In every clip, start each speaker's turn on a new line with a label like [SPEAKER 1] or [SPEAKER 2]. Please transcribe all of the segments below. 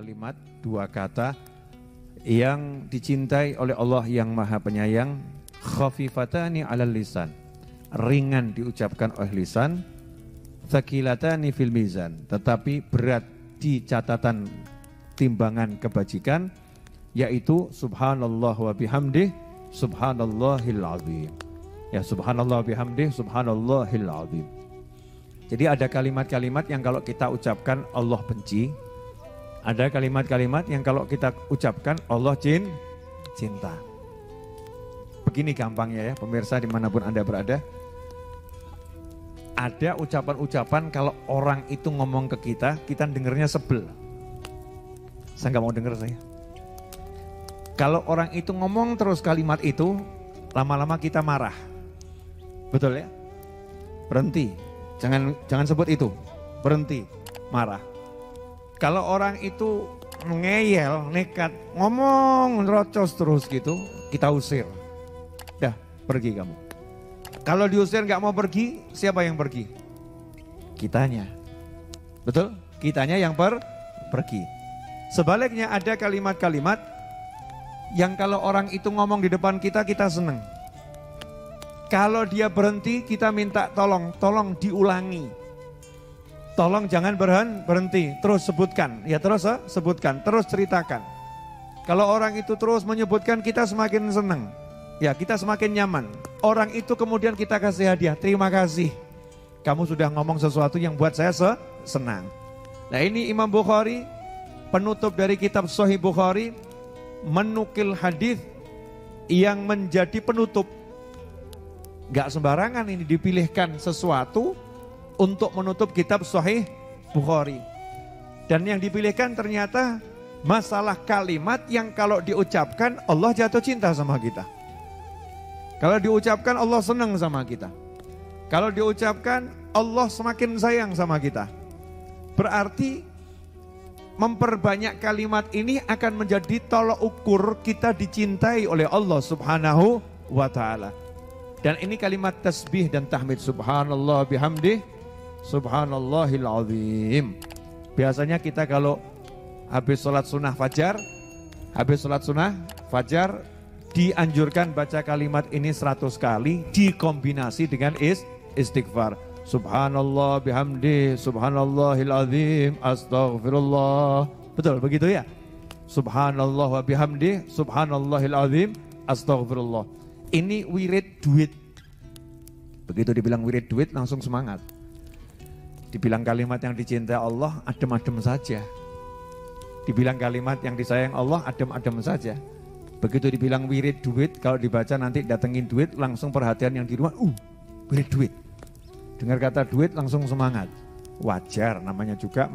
[SPEAKER 1] kalimat, dua kata yang dicintai oleh Allah yang Maha Penyayang, khafifatani 'alal lisan, ringan diucapkan oleh lisan, tsaqilatani fil mizan, tetapi berat di catatan timbangan kebajikan, yaitu subhanallah wa bihamdih, subhanallahil azim. Ya, subhanallah wa bihamdih, subhanallahil azim. Jadi ada kalimat-kalimat yang kalau kita ucapkan Allah benci, ada kalimat-kalimat yang kalau kita ucapkan Allah cinta. Begini gampangnya ya pemirsa dimanapun Anda berada. Ada ucapan-ucapan kalau orang itu ngomong ke kita dengernya sebel. Saya nggak mau denger saya. Kalau orang itu ngomong terus kalimat itu, lama-lama kita marah. Betul ya? Berhenti. Jangan sebut itu. Berhenti. Marah. Kalau orang itu ngeyel, nekat, ngomong nerocos terus gitu, kita usir. Dah, pergi kamu. Kalau diusir nggak mau pergi, siapa yang pergi? Kitanya. Betul? Kitanya yang pergi. Sebaliknya ada kalimat-kalimat yang kalau orang itu ngomong di depan kita, kita seneng. Kalau dia berhenti, kita minta tolong diulangi. Tolong jangan berhenti, terus sebutkan. Ya terus sebutkan, terus ceritakan. Kalau orang itu terus menyebutkan, kita semakin senang. Ya kita semakin nyaman. Orang itu kemudian kita kasih hadiah, terima kasih. Kamu sudah ngomong sesuatu yang buat saya senang. Nah ini Imam Bukhari, penutup dari kitab Sahih Bukhari, menukil hadis yang menjadi penutup. Gak sembarangan ini dipilihkan sesuatu untuk menutup kitab Sahih Bukhari. Dan yang dipilihkan ternyata masalah kalimat yang kalau diucapkan Allah jatuh cinta sama kita. Kalau diucapkan Allah senang sama kita. Kalau diucapkan Allah semakin sayang sama kita. Berarti memperbanyak kalimat ini akan menjadi tolok ukur kita dicintai oleh Allah Subhanahu wa ta'ala. Dan ini kalimat tasbih dan tahmid, subhanallah bihamdih, subhanallahil azim. Biasanya kita kalau habis sholat sunnah fajar, dianjurkan baca kalimat ini 100 kali, dikombinasi dengan istighfar. Subhanallah bihamdih, subhanallahil azim, astaghfirullah. Betul begitu ya? Subhanallah wa bihamdih, subhanallahil azim, astaghfirullah. Ini wirid duit. Begitu dibilang wirid duit langsung semangat. Dibilang kalimat yang dicintai Allah, adem-adem saja. Dibilang kalimat yang disayang Allah, adem-adem saja. Begitu dibilang wirid duit, kalau dibaca nanti datengin duit, langsung perhatian yang di rumah, wirid duit. Dengar kata duit langsung semangat. Wajar, namanya juga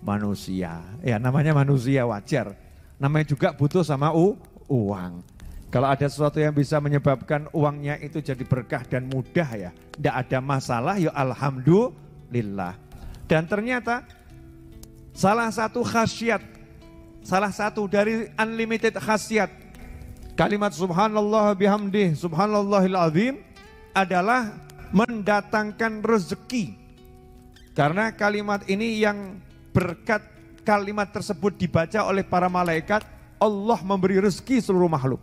[SPEAKER 1] manusia. Ya namanya manusia, wajar. Namanya juga butuh sama uang. Kalau ada sesuatu yang bisa menyebabkan uangnya itu jadi berkah dan mudah ya, tidak ada masalah, ya alhamdulillah. Dan ternyata salah satu khasiat, salah satu dari unlimited khasiat kalimat subhanallah bihamdih, subhanallahil azim adalah mendatangkan rezeki. Karena kalimat ini yang berkat kalimat tersebut dibaca oleh para malaikat, Allah memberi rezeki seluruh makhluk.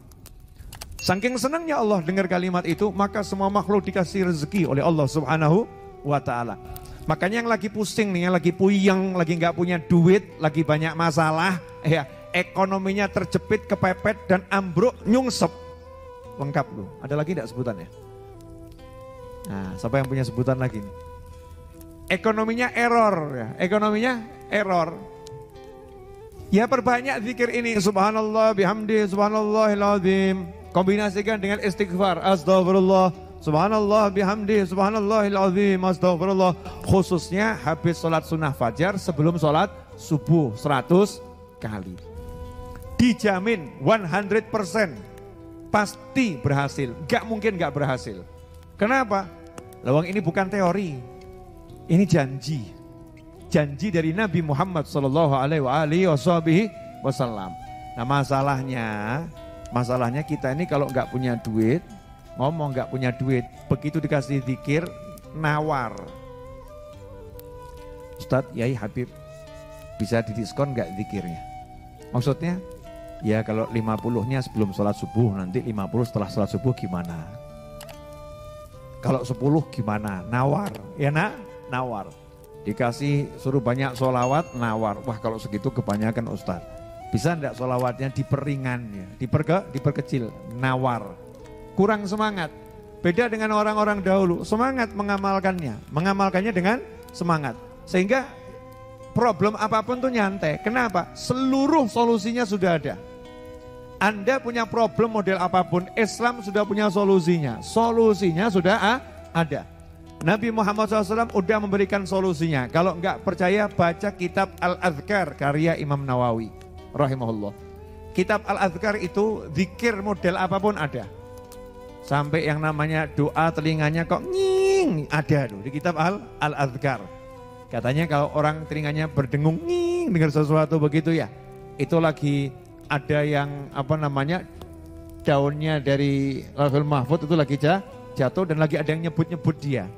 [SPEAKER 1] Saking senangnya Allah dengar kalimat itu, maka semua makhluk dikasih rezeki oleh Allah Subhanahu wa ta'ala. Makanya yang lagi pusing nih, yang lagi puyeng, lagi nggak punya duit, lagi banyak masalah, ya ekonominya terjepit, kepepet dan ambruk, nyungsep. Lengkap loh. Ada lagi enggak sebutannya? Nah, siapa yang punya sebutan lagi nih? Ekonominya error ya, ekonominya error. Ya perbanyak zikir ini, subhanallah bihamdi, subhanallahil azim. Kombinasikan dengan istighfar, astagfirullah, subhanallah bihamdi, subhanallahil azim, astagfirullah. Khususnya habis sholat sunnah fajar sebelum sholat subuh 100 kali. Dijamin 100% pasti berhasil, gak mungkin gak berhasil. Kenapa? Lawang ini bukan teori, ini janji. Janji dari Nabi Muhammad SAW. Nah masalahnya kita ini kalau nggak punya duit, ngomong nggak punya duit, begitu dikasih zikir, nawar. Ustadz, Yai Habib, bisa didiskon nggak zikirnya? Maksudnya, ya kalau 50-nya sebelum sholat subuh, nanti 50 setelah sholat subuh gimana? Kalau 10 gimana? Nawar, ya nak? Nawar. Dikasih suruh banyak sholawat, nawar. Wah kalau segitu kebanyakan Ustaz. Bisa enggak sholawatnya diperingannya, diperkecil, nawar. Kurang semangat. Beda dengan orang-orang dahulu, semangat mengamalkannya dengan semangat. Sehingga problem apapun tuh nyantai. Kenapa? Seluruh solusinya sudah ada. Anda punya problem model apapun, Islam sudah punya solusinya. Solusinya sudah ada. Nabi Muhammad SAW udah memberikan solusinya. Kalau enggak percaya, baca kitab Al-Adhkar karya Imam Nawawi rahimahullah. Kitab Al-Adhkar itu zikir model apapun ada. Sampai yang namanya doa telinganya kok nging ada tuh di kitab Al-Adhkar. Katanya kalau orang telinganya berdengung nging dengar sesuatu begitu ya, itu lagi ada yang daunnya dari Lauhul Mahfuz itu lagi jatuh dan lagi ada yang nyebut-nyebut dia.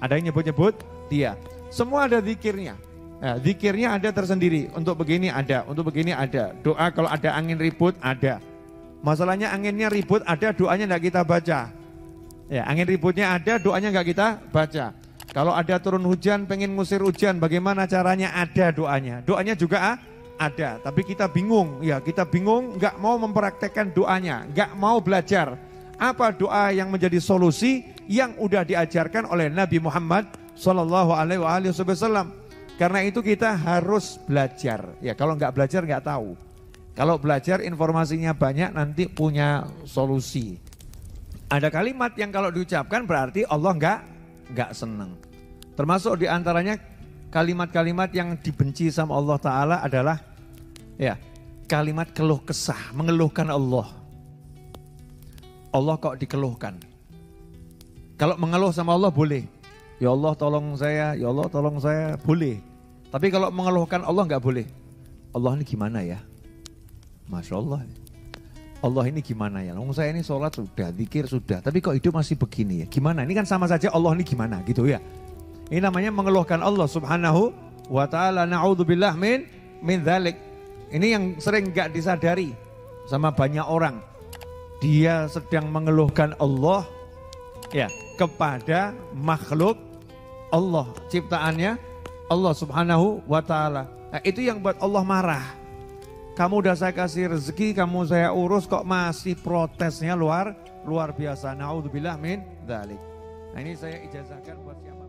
[SPEAKER 1] Ada yang nyebut-nyebut dia. Semua ada zikirnya. Nah, zikirnya ada tersendiri. Untuk begini ada, untuk begini ada. Doa kalau ada angin ribut ada. Masalahnya anginnya ribut ada, doanya enggak kita baca. Ya, angin ributnya ada, doanya enggak kita baca. Kalau ada turun hujan, pengen ngusir hujan, bagaimana caranya? Ada doanya. Doanya juga ada, tapi kita bingung. Ya, kita bingung, enggak mau mempraktekkan doanya, enggak mau belajar. Apa doa yang menjadi solusi yang udah diajarkan oleh Nabi Muhammad sallallahu alaihi wasallam? Karena itu kita harus belajar. Ya, kalau enggak belajar enggak tahu. Kalau belajar informasinya banyak nanti punya solusi. Ada kalimat yang kalau diucapkan berarti Allah enggak senang. Termasuk diantaranya kalimat-kalimat yang dibenci sama Allah Ta'ala adalah ya kalimat keluh kesah, mengeluhkan Allah. Allah kok dikeluhkan. Kalau mengeluh sama Allah boleh. Ya Allah tolong saya, ya Allah tolong saya, boleh. Tapi kalau mengeluhkan Allah enggak boleh. Allah ini gimana ya? Masya Allah. Allah ini gimana ya? Saya ini sholat sudah, zikir sudah, tapi kok hidup masih begini ya? Gimana? Ini kan sama saja Allah ini gimana gitu ya. Ini namanya mengeluhkan Allah subhanahu wa ta'ala. Na'udzubillah min dzalik. Ini yang sering gak disadari sama banyak orang. Dia sedang mengeluhkan Allah ya kepada makhluk Allah, ciptaannya Allah subhanahu wa ta'ala. Nah, itu yang buat Allah marah. Kamu udah saya kasih rezeki, kamu saya urus kok masih protesnya luar biasa. Na'udzubillah min dzalik. Nah, ini saya ijazahkan buat siapa?